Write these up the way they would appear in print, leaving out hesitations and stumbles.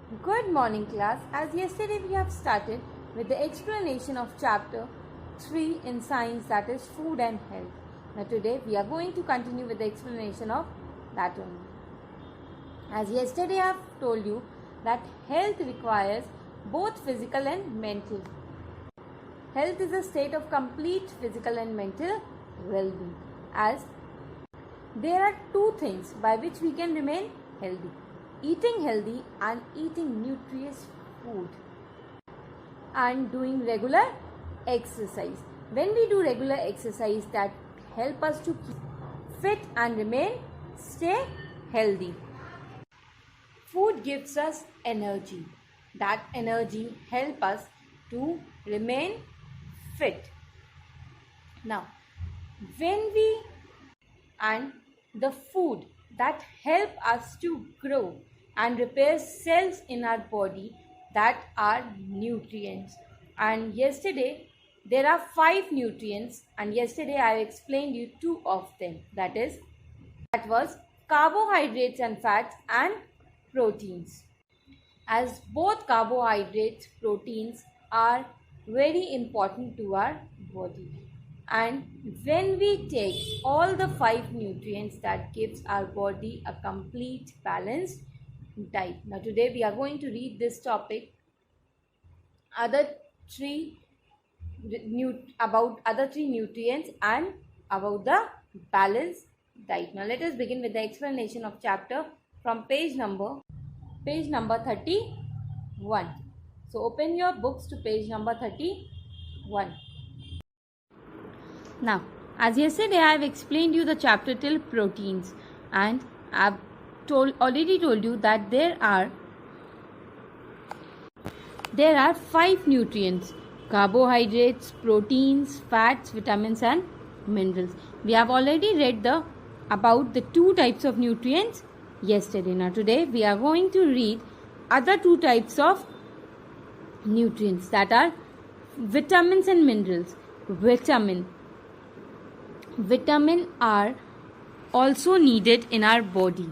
Good morning, class. As yesterday we have started with the explanation of chapter 3 in science, that is food and health. Now today we are going to continue with the explanation of that only. As yesterday I have told you that health requires both physical and mental. Health is a state of complete physical and mental well-being, as there are two things by which we can remain healthy: eating healthy and eating nutritious food, and doing regular exercise. When we do regular exercise, that help us to keep fit and stay healthy. Food gives us energy. That energy help us to remain fit. Now, when we and the food that help us to grow and repair cells in our body, that are nutrients. And yesterday there are 5 nutrients, and yesterday I explained you 2 of them. That was carbohydrates and fats and proteins. As both carbohydrates, proteins are very important to our body, and when we take all the 5 nutrients, that gives our body a complete balanced diet. Now today we are going to read this topic, about other 3 nutrients and about the balanced diet. Now let us begin with the explanation of chapter from page number 31. So open your books to page number 31. Now, as yesterday I have explained you the chapter till proteins, and I have already told you that there are 5 nutrients: carbohydrates, proteins, fats, vitamins and minerals. We have already read about the 2 types of nutrients yesterday. Now today we are going to read other 2 types of nutrients, that are vitamins and minerals. Vitamin are also needed in our body.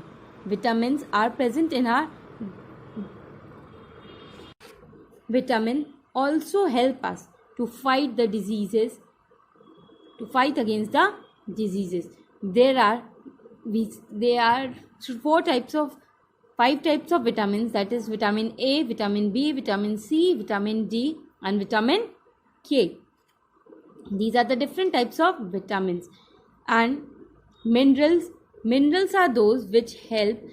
Vitamins are present in our vitamin also help us to fight against the diseases. There are 5 types of vitamins, that is vitamin A, vitamin B, vitamin C, vitamin D and vitamin K. These are the different types of vitamins. And minerals are those which helps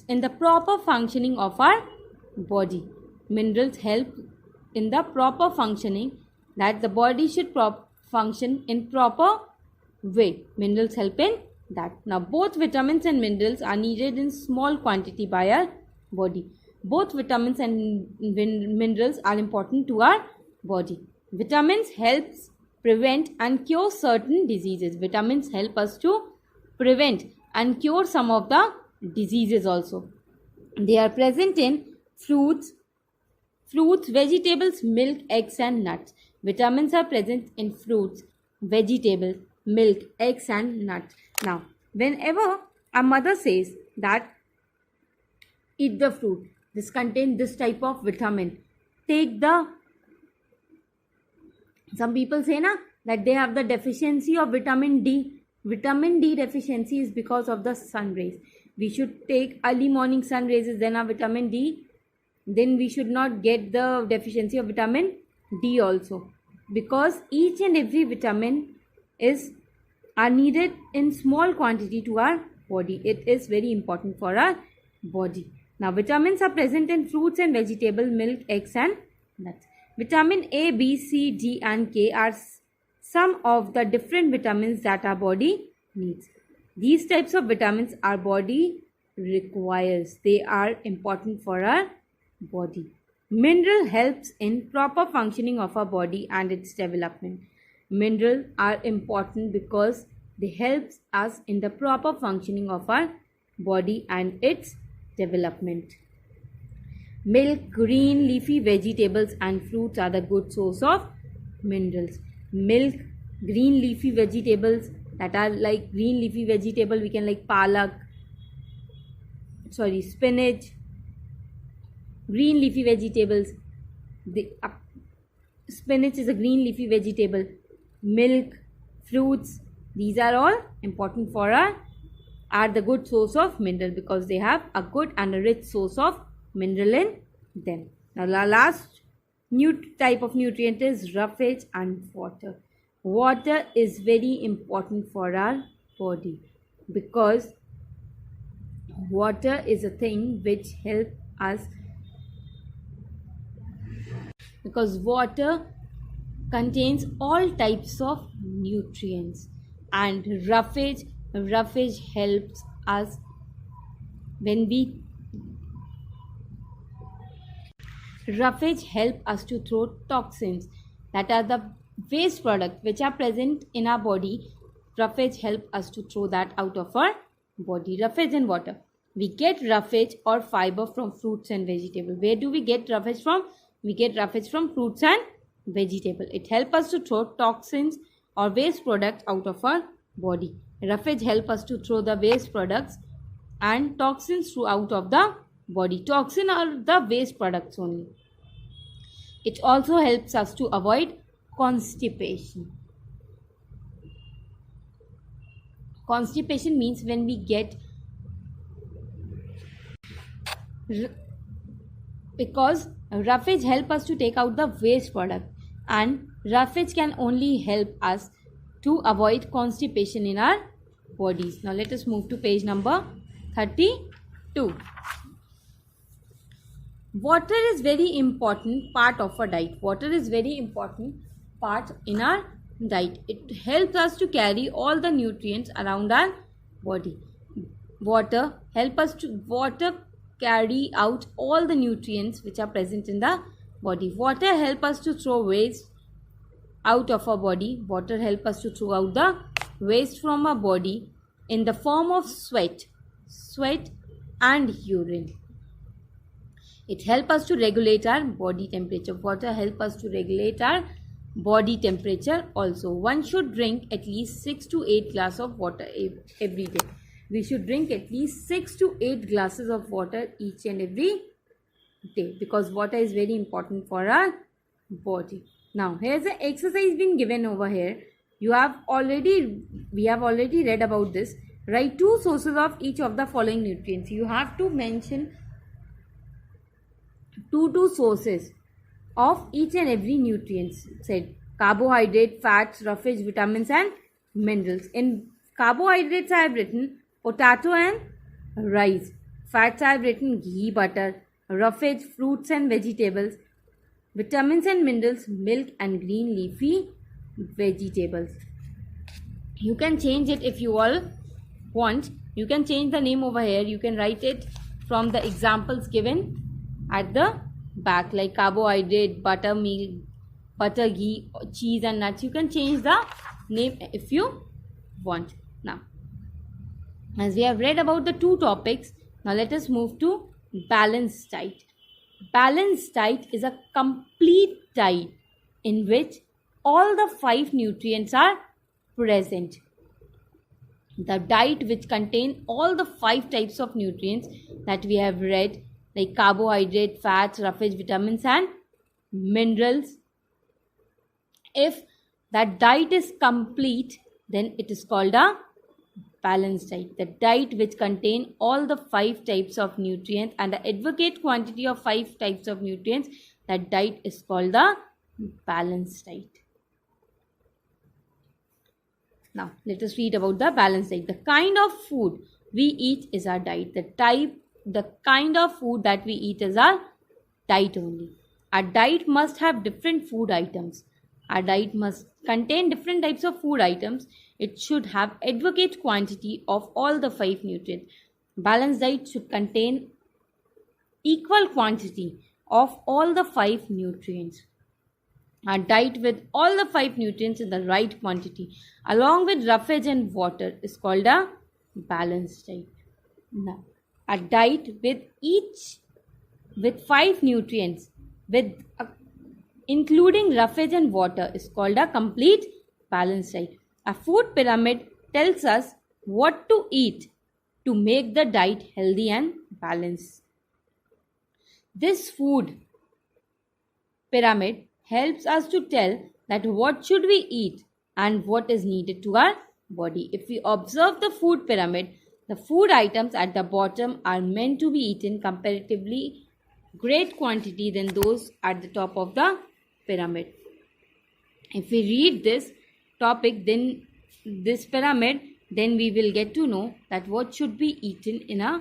in the proper functioning of our body. Minerals help in the proper functioning, that the body should function in proper way. Minerals help in that. Now both vitamins and minerals are needed in small quantity by our body. Both vitamins and minerals are important to our body. Vitamins helps prevent and cure certain diseases. Vitamins help us to prevent and cure some of the diseases also. They are present in fruits, vegetables, milk, eggs and nuts. Vitamins are present in fruits, vegetables, milk, eggs and nuts. Now, whenever a mother says that eat the fruit, this contains this type of vitamin, some people say that they have the deficiency of vitamin D. Vitamin D deficiency is because of the sun rays. We should take early morning sun rays, then our vitamin D. Then we should not get the deficiency of vitamin D also, because each and every vitamin are needed in small quantity to our body. It is very important for our body. Now vitamins are present in fruits and vegetables, milk, eggs and nuts. Vitamin A, B, C, D and K are some of the different vitamins that our body needs. These types of vitamins our body requires. They are important for our body. Mineral helps in proper functioning of our body and its development. Minerals are important because they help us in the proper functioning of our body and its development. Milk, green leafy vegetables and fruits are the good source of minerals. Milk, green leafy vegetables, that are like green leafy vegetable, we can like palak, spinach, green leafy vegetables. Spinach is a green leafy vegetable. Milk, fruits, these are all important for are the good source of mineral because they have a good and a rich source of mineral in them. Now the last type of nutrient is roughage and water. Water is very important for our body because water is a thing which helps us, because water contains all types of nutrients, and roughage helps us when we to throw toxins, that are the waste products which are present in our body. Roughage help us to throw that out of our body. Roughage and water. We get roughage or fiber from fruits and vegetables. Where do we get roughage from? We get roughage from fruits and vegetables. It helps us to throw toxins or waste products out of our body. Roughage help us to throw the waste products and toxins out of the body. Toxin are the waste products only. It also helps us to avoid constipation. Constipation means when we get, because roughage help us to take out the waste product, and roughage can only help us to avoid constipation in our bodies. Now let us move to page number 32. Water is very important part of our diet. Water is very important part in our diet. It helps us to carry all the nutrients around our body. Water carry out all the nutrients which are present in the body. Water help us to throw waste out of our body. Water help us to throw out the waste from our body in the form of sweat and urine. It helps us to regulate our body temperature. Water helps us to regulate our body temperature also. One should drink at least 6 to 8 glasses of water every day. We should drink at least 6 to 8 glasses of water each and every day, because water is very important for our body. Now here's the exercise been given over here. We have already read about this. Write 2 sources of each of the following nutrients. You have to mention two sources of each and every nutrients said: carbohydrate, fats, roughage, vitamins and minerals. In carbohydrates I have written potato and rice. Fats I have written ghee, butter. Roughage, fruits and vegetables. Vitamins and minerals, milk and green leafy vegetables. You can change it if you all want. You can change the name over here. You can write it from the examples given at the back, like carbohydrate, butter, milk, butter, ghee, cheese and nuts. You can change the name if you want. Now, as we have read about the 2 topics, now let us move to balanced diet. Balanced diet is a complete diet in which all the 5 nutrients are present. The diet which contain all the 5 types of nutrients that we have read, like carbohydrate, fats, roughage, vitamins and minerals. If that diet is complete, then it is called a balanced diet. The diet which contain all the 5 types of nutrients and the adequate quantity of 5 types of nutrients, that diet is called the balanced diet. Now let us read about the balanced diet. The kind of food we eat is our diet. The kind of food that we eat is our diet only. Our diet must have different food items. Our diet must contain different types of food items. It should have adequate quantity of all the 5 nutrients. Balanced diet should contain equal quantity of all the 5 nutrients. A diet with all the 5 nutrients in the right quantity along with roughage and water is called a balanced diet. Now, a diet with 5 nutrients including roughage and water is called a complete balanced diet. A food pyramid tells us what to eat to make the diet healthy and balance. This food pyramid helps us to tell that what should we eat and what is needed to our body. If we observe the food pyramid, the food items at the bottom are meant to be eaten comparatively great quantity than those at the top of the pyramid. If we read this topic, then this pyramid, then we will get to know that what should be eaten in a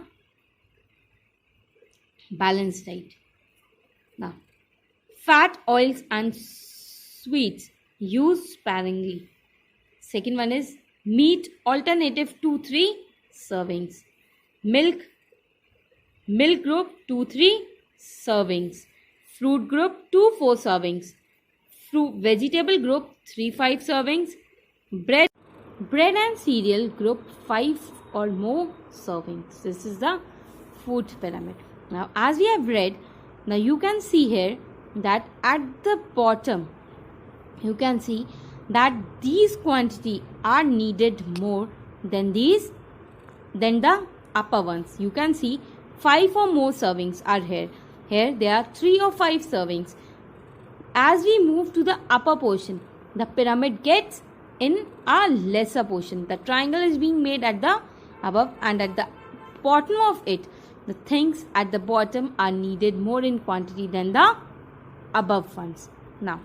balanced diet. Now, fat, oils and sweets use sparingly. Second one is meat, alternative 2-3 servings. Milk group 2-3 servings. Fruit group 2-4 servings. Vegetable group 3-5 servings. Bread and cereal group 5 or more servings. This is the food pyramid. Now, as we have read, now you can see here that at the bottom you can see that these quantity are needed more than the upper ones. You can see 5 or more servings are here. Here there are 3 or 5 servings. As we move to the upper portion, the pyramid gets in a lesser portion. The triangle is being made at the above, and at the bottom of it, the things at the bottom are needed more in quantity than the above ones. Now,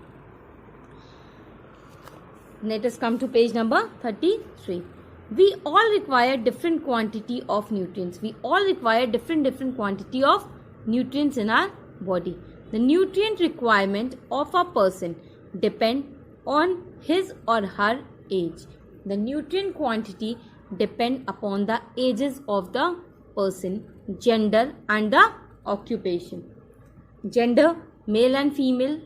let us come to page number 33. We all require different quantity of nutrients. We all require different quantity of nutrients in our body. The nutrient requirement of a person depend on his or her age. The nutrient quantity depend upon the ages of the person, gender and the occupation. Gender, male and female,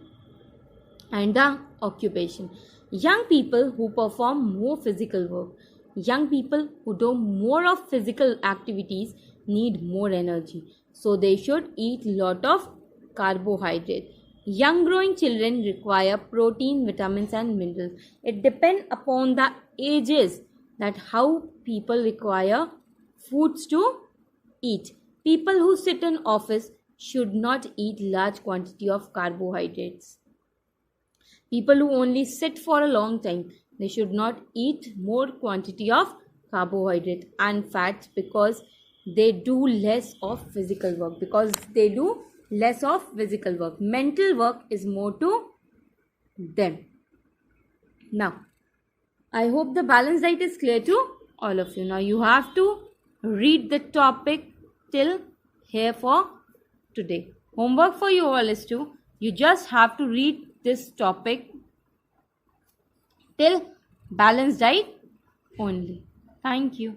and the occupation. Young people who perform more physical work, young people who do more of physical activities need more energy. So they should eat lot of carbohydrate. Young growing children require protein, vitamins and minerals. It depends upon the ages that how people require foods to eat. People who sit in office should not eat large quantity of carbohydrates. People who only sit for a long time, they should not eat more quantity of carbohydrate and fats because they do less of physical work. Mental work is more to them. Now, I hope the balanced diet is clear to all of you. Now, you have to read the topic till here for today. Homework for you all is to, you just have to read this topic till balanced diet only. Thank you.